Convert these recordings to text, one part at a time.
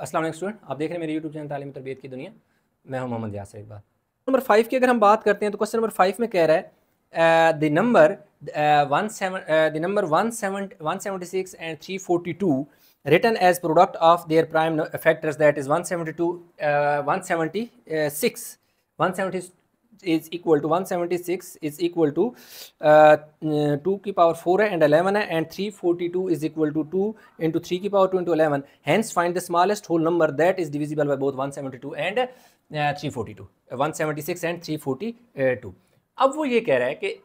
अस्सलाम वालेकुम स्टूडेंट, आप देख रहे हैं मेरे यूट्यूब चैनल तालीम तरबियत की दुनिया। मैं हूं मोहम्मद यासिर इकबाल। नंबर 5 की अगर हम बात करते हैं तो क्वेश्चन नंबर 5 में कह रहा है the number 176 and 342 written as product of their prime factors, that is 176 is equal to 176 is equal to 2 की पावर 4 है एंड 11 है, and 342 is equal to 2 into 3 की power 2 into 11. Hence find the smallest whole number that is divisible by both 172 and 342, 176 and 342. अब वो ये कह रहा है कि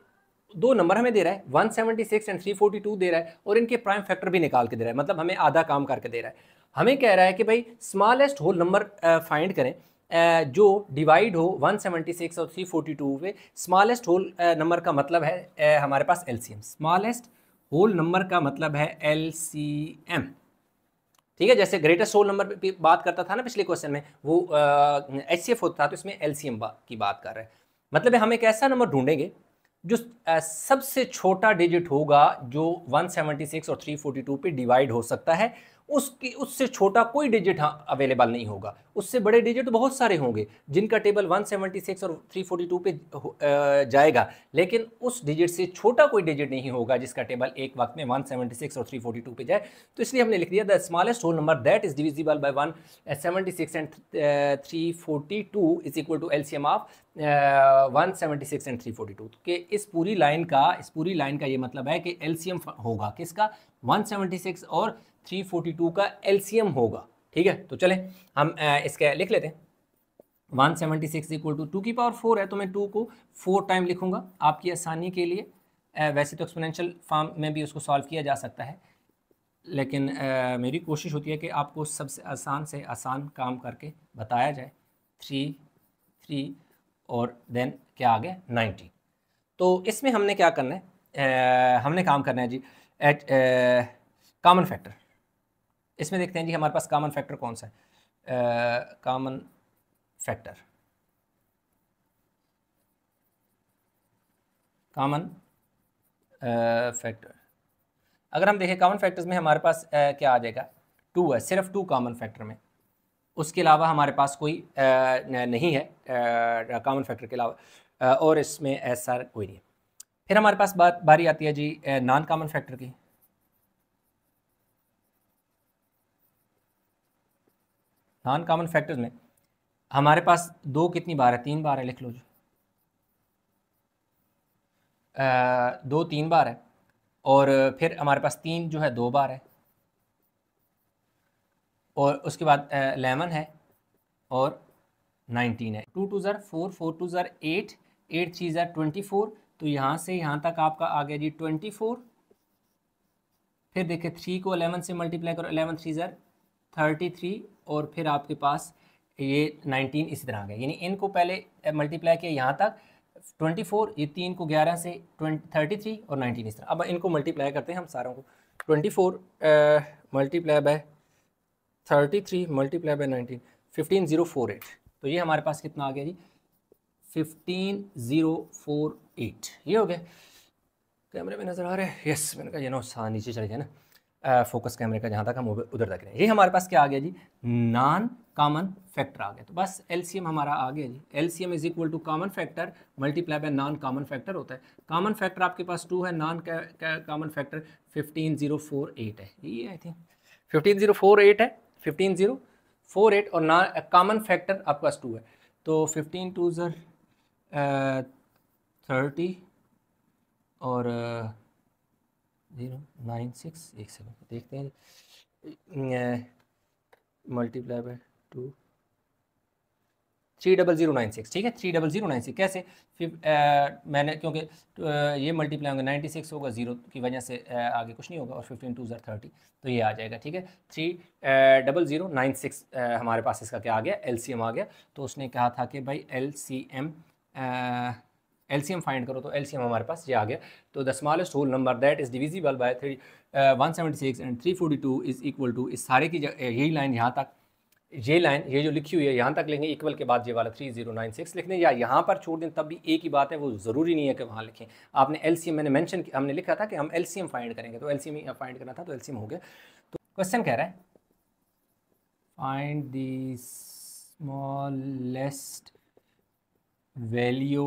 दो नंबर हमें दे रहा है, 176 एंड 342 दे रहा है, और इनके प्राइम फैक्टर भी निकाल के दे रहा है, मतलब हमें आधा काम करके दे रहा है। हमें कह रहा है कि भाई स्मॉलेस्ट होल नंबर फाइंड करें जो डिवाइड हो 176 और 342 पे। स्मॉलेस्ट होल नंबर का मतलब है हमारे पास एलसीएम। स्मॉलेस्ट होल नंबर का मतलब है एलसीएम, ठीक है। जैसे ग्रेटेस्ट होल नंबर की बात करता था ना पिछले क्वेश्चन में, वो एचसीएफ होता था, तो इसमें एलसीएम की बात कर रहे हैं। मतलब हम एक ऐसा नंबर ढूंढेंगे जो सबसे छोटा डिजिट होगा जो 176 और 342 पे डिवाइड हो सकता है, उससे छोटा कोई डिजिट अवेलेबल नहीं होगा। उससे बड़े डिजिट बहुत सारे होंगे जिनका टेबल 176 और 342 पे जाएगा, लेकिन उस डिजिट से छोटा कोई डिजिट नहीं होगा जिसका टेबल एक वक्त में 176 और 342 पे जाए। तो इसलिए हमने लिख दिया the smallest whole number that is divisible by 176 and 342 is equal to LCM of 176 and 342 कि इस पूरी लाइन का ये मतलब है कि एलसीएम होगा किसका, 176 और 342 का एलसीएम होगा, ठीक है। तो चलें हम इसके लिख लेते हैं। 176 इक्वल टू 2 की पावर 4 है, तो मैं 2 को 4 टाइम लिखूंगा आपकी आसानी के लिए। वैसे तो एक्सपोनेंशियल फॉर्म में भी उसको सॉल्व किया जा सकता है, लेकिन मेरी कोशिश होती है कि आपको सबसे आसान से आसान काम करके बताया जाए। 3 और देन क्या आ गया 90। तो इसमें हमने क्या करना है, हमने काम करना है जी एट कॉमन फैक्टर। इसमें देखते हैं जी हमारे पास कॉमन फैक्टर कौन सा है। कॉमन फैक्टर अगर हम देखें कॉमन फैक्टर्स में हमारे पास क्या आ जाएगा, 2 है, सिर्फ 2 कॉमन फैक्टर में। उसके अलावा हमारे पास कोई नहीं है कॉमन फैक्टर के अलावा, और इसमें ऐसा कोई नहीं है। फिर हमारे पास बारी आती है जी नॉन कॉमन फैक्टर की। नॉन कॉमन फैक्टर्स में हमारे पास 2 कितनी बार है, 3 बार है, लिख लो जी। 2 3 बार है, और फिर हमारे पास 3 जो है 2 बार है, और उसके बाद 11 है और 19 है। 2 2 ज़र 4, 4 2 ज़र 8, 8 3 ज़र 24। तो यहाँ से यहाँ तक आपका आ गया जी 24। फिर देखिए 3 को 11 से मल्टीप्लाई करो, 11 3 ज़र 33, और फिर आपके पास ये 19 इसी तरह आ गया। यानी इनको पहले मल्टीप्लाई किया यहाँ तक 24, ये 3 को 11 से 33 और 19 इस तरह। अब इनको मल्टीप्लाई करते हैं हम सारों को। 24 मल्टीप्लाई बाय 33 मल्टीप्लाई बाय 19, 15048। तो ये हमारे पास कितना आ गया जी 15048। ये हो गया। कैमरे में नज़र आ रहा है, यस। मैंने कहा ये नो नीचे चले जाए ना, फोकस कैमरे का जहाँ तक हम उधर तक रहे। ये हमारे पास क्या आ गया जी नॉन कॉमन फैक्टर आ गया। तो बस एलसीएम हमारा आ गया जी। LCM is equal to common factor multiply by non common factor होता है। कॉमन फैक्टर आपके पास 2 है, नॉन कॉमन फैक्टर 15048 है। ये आई थिंक 15048 है, 15048, और नॉन कॉमन फैक्टर आपके पास 2 है। तो 15 2 ज़र 30 और 096, एक सेकंड देखते हैं, मल्टीप्लाई बाय 2, 30096, ठीक है। 30096 कैसे, फिर मैंने क्योंकि ये मल्टीप्लाई होंगे 96 होगा, 0 की वजह से आगे कुछ नहीं होगा, और 15 2 ज़र 30, तो ये आ जाएगा, ठीक है। 30096 हमारे पास इसका क्या आ गया एलसीएम आ गया। तो उसने कहा था कि भाई एलसीएम फाइंड करो, तो एलसीएम हमारे पास ये आ गया। तो the smallest whole number that is divisible by 176 and 342 is equal to, इस सारे की यही लाइन यहाँ तक, ये जो लिखी हुई है यहाँ तक लेंगे, इक्वल के बाद ये वाला 3096 लिख दें, या यहाँ पर छोड़ दें तब भी एक ही बात है, वो ज़रूरी नहीं है कि वहाँ लिखें। आपने एलसीएम मैंने मेंशन हमने लिखा था कि हम एलसीएम फाइंड करेंगे, तो एलसीएम फाइंड करना था, तो एलसीएम हो गया। तो क्वेश्चन कह रहा है find the smallest value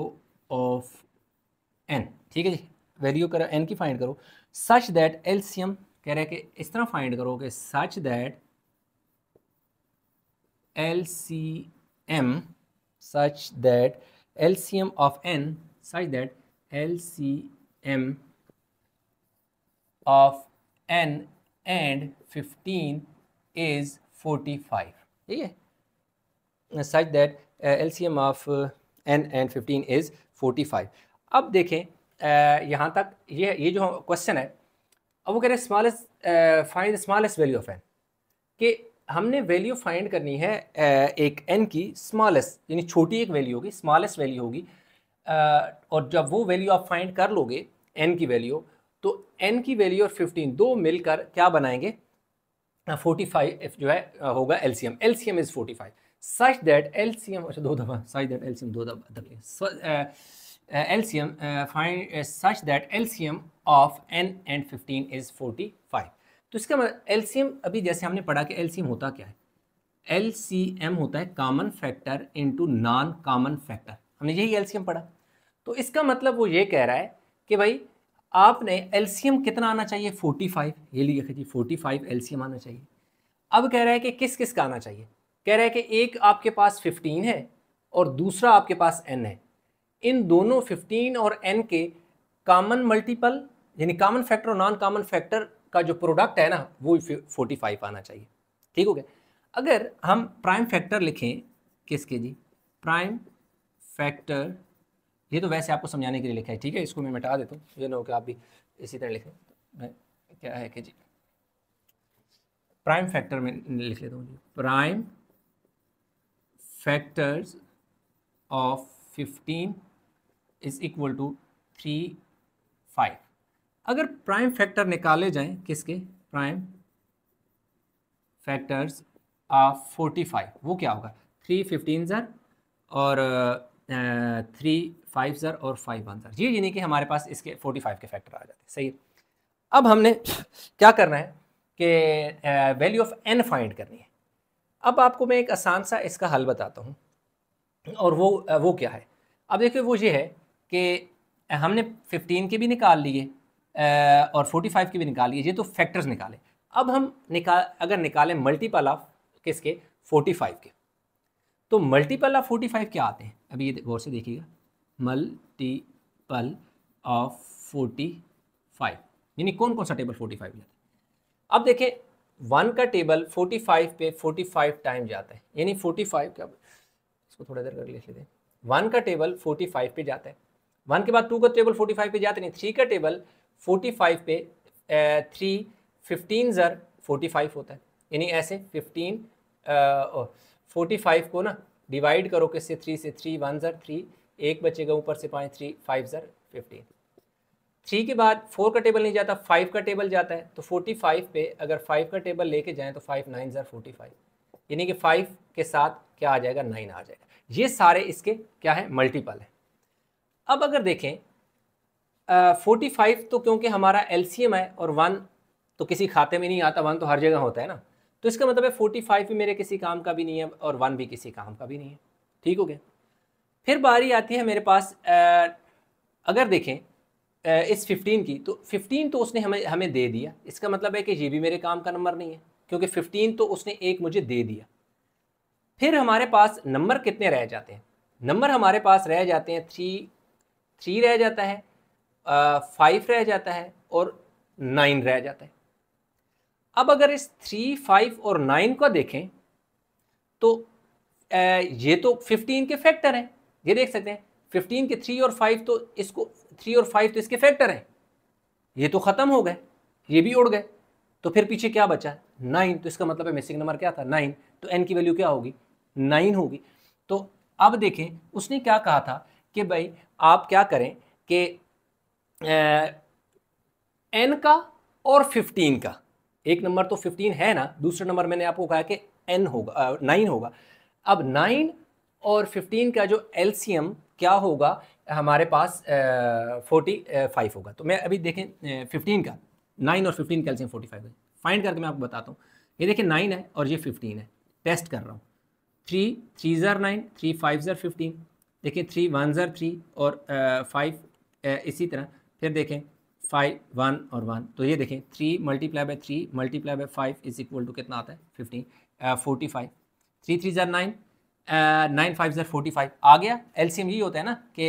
of n, ठीक है जी, वैल्यू करो एन की फाइंड करो, सच दैट एलसीएम कह रहे हैं कि इस तरह फाइंड करो कि such that LCM such that LCM of n such that LCM of n and 15 is 45, ठीक है, such that LCM of n and 15 is 45। अब देखें यहाँ तक ये जो क्वेश्चन है, अब वो कह रहे हैं smallest find the smallest value of n, कि हमने वैल्यू फाइंड करनी है एक n की स्मॉलेस्ट यानी छोटी एक वैल्यू होगी, स्मॉलेस्ट वैल्यू होगी, और जब वो वैल्यू आप फाइंड कर लोगे n की वैल्यू, तो n की वैल्यू और 15 दो मिलकर क्या बनाएंगे 45 जो है होगा LCM। LCM is 45 such that LCM, अच्छा दो दफ़ा सच दैट LCM दो दफ़ा LCM find such that LCM of n and 15 is 45। तो इसका मतलब LCM, अभी जैसे हमने पढ़ा कि LCM होता क्या है, LCM होता है common factor into non common factor, हमने यही LCM पढ़ा। तो इसका मतलब वो ये कह रहा है कि भाई आपने LCM कितना आना चाहिए 45, ये लिखा जी 45 LCM आना चाहिए। अब कह रहा है कि किस किस का आना चाहिए, कह रहा है कि एक आपके पास 15 है और दूसरा आपके पास n है, इन दोनों 15 और n के कॉमन मल्टीपल यानी कॉमन फैक्टर और नॉन कॉमन फैक्टर का जो प्रोडक्ट है ना वो 45 आना चाहिए, ठीक हो गया। अगर हम प्राइम फैक्टर लिखें किसके जी, प्राइम फैक्टर, ये तो वैसे आपको समझाने के लिए लिखा है, ठीक है, इसको मैं मिटा देता हूँ, ये ना हो कि आप भी इसी तरह लिखें। मैं क्या है कि जी प्राइम फैक्टर में लिख लेता हूँ जी, prime factors of 15 is equal to 3, 5। अगर प्राइम फैक्टर निकाले जाएं किसके, प्राइम फैक्टर्स ऑफ 45, वो क्या होगा 3 15 ज़र और 3 5 ज़र और 5 1 ज़र, ये यानी कि हमारे पास इसके 45 के फैक्टर आ जाते हैं, सही है। अब हमने क्या करना है कि वैल्यू ऑफ n फाइंड करनी है। अब आपको मैं एक आसान सा इसका हल बताता हूँ, और वो क्या है। अब देखिए वो ये है कि हमने 15 के भी निकाल लिए और 45 के भी निकाल लिए, ये तो फैक्टर्स निकाले। अब हम अगर निकालें मल्टीपल ऑफ किसके 45 के, तो मल्टीपल ऑफ 45 क्या आते हैं, अभी ये गौर से देखिएगा, मल्टीपल ऑफ 45 यानी कौन कौन सा टेबल 45 जाता है। अब देखें 1 का टेबल 45 पे 45 टाइम जाता है, यानी 45 क्या, इसको थोड़ा देर कर लिख लेते हैं, 1 का टेबल 45 पे जाता है, 1 के बाद 2 का टेबल 45 पे जाता नहीं, 3 का टेबल 45 पे 3 15 ज़र 45 होता है, यानी ऐसे 15 45 को ना डिवाइड करो किससे 3 से, 3 1 ज़र 3, एक बचेगा ऊपर से 5, 3 5 ज़र 15। 3 के बाद 4 का टेबल नहीं जाता, 5 का टेबल जाता है, तो 45 पे अगर 5 का टेबल लेके जाएं तो 5 9 ज़र 45, यानी कि 5 के साथ क्या आ जाएगा 9 आ जाएगा। ये सारे इसके क्या है मल्टीपल है। अब अगर देखें 45 तो क्योंकि हमारा LCM है और 1 तो किसी खाते में नहीं आता, 1 तो हर जगह होता है ना, तो इसका मतलब है 45 भी मेरे किसी काम का भी नहीं है और 1 भी किसी काम का भी नहीं है, ठीक हो गया। फिर बारी आती है मेरे पास अगर देखें इस 15 की, तो 15 तो उसने हमें दे दिया, इसका मतलब है कि ये भी मेरे काम का नंबर नहीं है क्योंकि 15 तो उसने एक मुझे दे दिया। फिर हमारे पास नंबर कितने रह जाते हैं, नंबर हमारे पास रह जाते हैं 3 रह जाता है, 5 रह जाता है और 9 रह जाता है। अब अगर इस 3 5 और 9 को देखें तो ये तो 15 के फैक्टर हैं, ये देख सकते हैं 15 के 3 और 5 तो इसको 3 और 5 तो इसके फैक्टर हैं, ये तो ख़त्म हो गए, ये भी उड़ गए, तो फिर पीछे क्या बचा 9, तो इसका मतलब है मिसिंग नंबर क्या था 9, तो n की वैल्यू क्या होगी 9 होगी। तो अब देखें उसने क्या कहा था कि भाई आप क्या करें कि n का और 15 का, एक नंबर तो 15 है ना, दूसरा नंबर मैंने आपको कहा कि n होगा 9 होगा। अब 9 और 15 का जो LCM क्या होगा हमारे पास 45 होगा। तो मैं अभी देखें 15 का 9 और 15 का LCM 45 है, फाइंड करके मैं आपको बताता हूँ। ये देखिए 9 है और ये 15 है, टेस्ट कर रहा हूँ। 3 3 ज़र 9, 3 5 ज़र 15, देखें 3 1 ज़र 3 और 5 इसी तरह। फिर देखें 5 1 और 1, तो ये देखें 3 multiply by 3 multiply by 5 is equal to कितना आता है 15 45। 3 3 ज़र 9, 9 5 ज़र 45 आ गया। एलसीएम यही होता है ना कि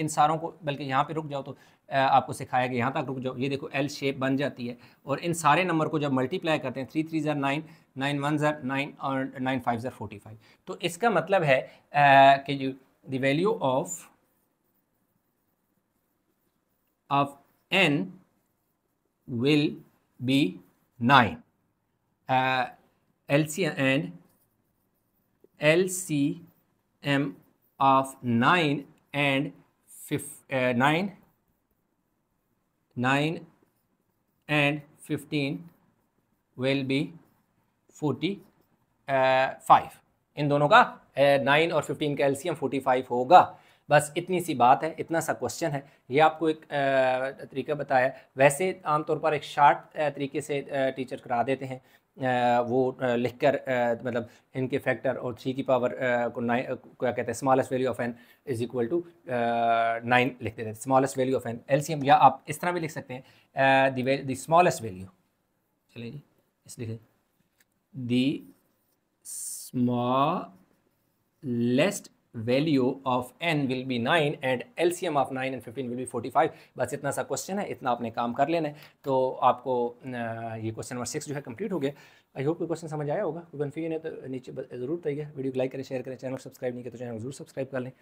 इन सारों को, बल्कि यहाँ पे रुक जाओ तो आपको सिखाया कि यहाँ तक रुक जाओ, ये देखो एल शेप बन जाती है और इन सारे नंबर को जब मल्टीप्लाई करते हैं 3 3 ज़र 9, 9 1 ज़र 9 और 9 5 ज़र 45, तो इसका मतलब है कि जो the value of n will be 9. LCM of 9 and 9 and 15 will be 45। इन दोनों का 9 और 15 का एलसीएम 45 होगा। बस इतनी सी बात है, इतना सा क्वेश्चन है। ये आपको एक तरीका बताया। वैसे आमतौर पर एक शार्ट तरीके से टीचर करा देते हैं, वो लिखकर मतलब इनके फैक्टर और 3 की पावर को 9 क्या कहते हैं smallest value of n is equal to 9 लिख देते हैं, smallest value of n LCM. या आप इस तरह भी लिख सकते हैं द स्मॉलेस्ट वैल्यू, चलिए जी इस लिखें the smallest value of n will be 9 and LCM of 9 and 15 will be 45। बस इतना सा क्वेश्चन है, इतना आपने काम कर लेना है। तो आपको ये क्वेश्चन नंबर 6 जो है कंप्लीट हो गया। आई होप कोई क्वेश्चन समझ आया होगा। कोई कन्फ्यूजन है तो नीचे ज़रूर बताइए। वीडियो को लाइक करें, शेयर करें, चैनल सब्सक्राइब नहीं किया तो चैनल को जरूर सब्सक्राइब कर लें।